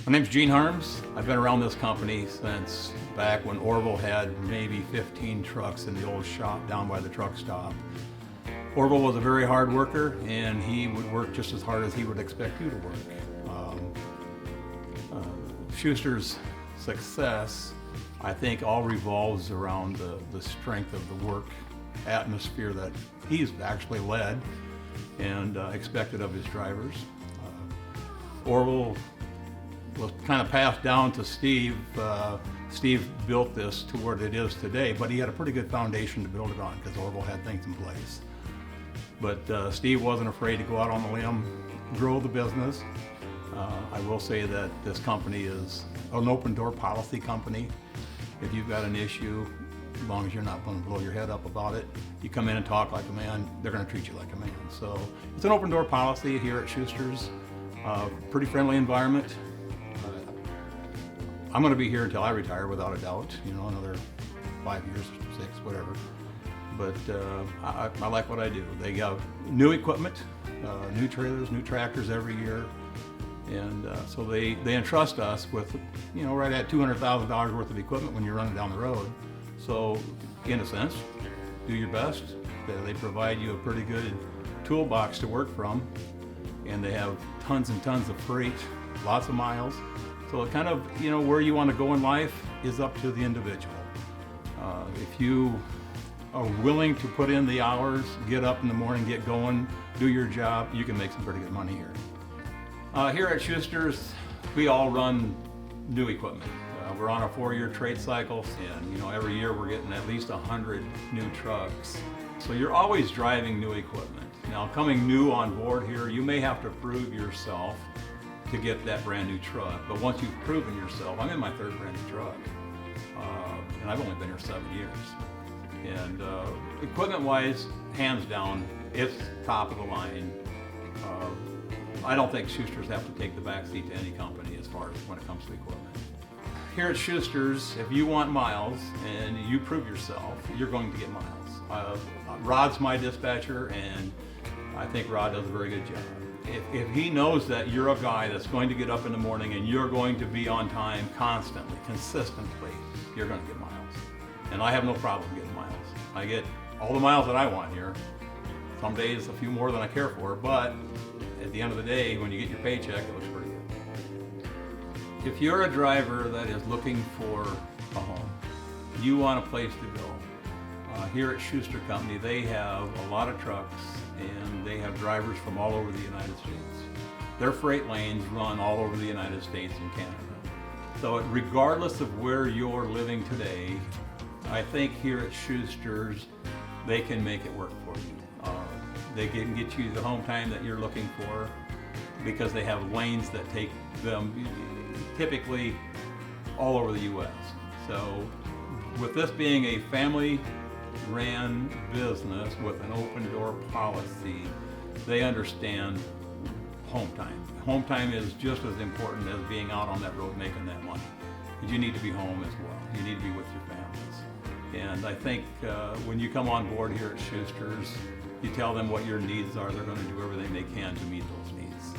My name's Gene Harms. I've been around this company since back when Orville had maybe 15 trucks in the old shop down by the truck stop. Orville was a very hard worker, and he would work just as hard as he would expect you to work. Schuster's success, I think, all revolves around the strength of the work atmosphere that he's actually led and expected of his drivers. Orville was kind of passed down to Steve. Steve built this to where it is today, but he had a pretty good foundation to build it on because Orville had things in place. But Steve wasn't afraid to go out on the limb, grow the business. I will say that this company is an open door policy company. If you've got an issue, as long as you're not going to blow your head up about it, you come in and talk like a man, they're going to treat you like a man. So it's an open door policy here at Schuster's. Pretty friendly environment. I'm going to be here until I retire, without a doubt. You know, another 5 years, 6, whatever. But I like what I do. They have new equipment, new trailers, new tractors every year. And so they entrust us with, you know, right at $200,000 worth of equipment when you're running down the road. So in a sense, do your best. They provide you a pretty good toolbox to work from. And they have tons and tons of freight, lots of miles. So it kind of, you know, where you want to go in life is up to the individual. If you are willing to put in the hours, get up in the morning, get going, do your job, you can make some pretty good money here. Here at Schuster's, we all run new equipment. We're on a 4-year trade cycle, and you know, every year we're getting at least 100 new trucks. So you're always driving new equipment. Now, coming new on board here, you may have to prove yourself to get that brand new truck. But once you've proven yourself, I'm in my 3rd brand new truck, and I've only been here 7 years. And equipment-wise, hands down, it's top of the line. I don't think Schuster's have to take the back seat to any company as far as when it comes to equipment. Here at Schuster's, if you want miles and you prove yourself, you're going to get miles. Rod's my dispatcher, and I think Rod does a very good job. If he knows that you're a guy that's going to get up in the morning and you're going to be on time constantly, consistently, you're going to get miles. And I have no problem getting miles. I get all the miles that I want here. Some days a few more than I care for, but at the end of the day, when you get your paycheck, it looks pretty good. If you're a driver that is looking for a home, you want a place to go. Here at Schuster Company, they have a lot of trucks, and they have drivers from all over the United States. Their freight lanes run all over the United States and Canada. So regardless of where you're living today, I think here at Schuster's, they can make it work for you. They can get you the home time that you're looking for because they have lanes that take them typically all over the U.S. So with this being a family-ran business with an open door policy, they understand home time. Home time is just as important as being out on that road making that money. Because you need to be home as well. You need to be with your families. And I think when you come on board here at Schuster's, you tell them what your needs are, they're going to do everything they can to meet those needs.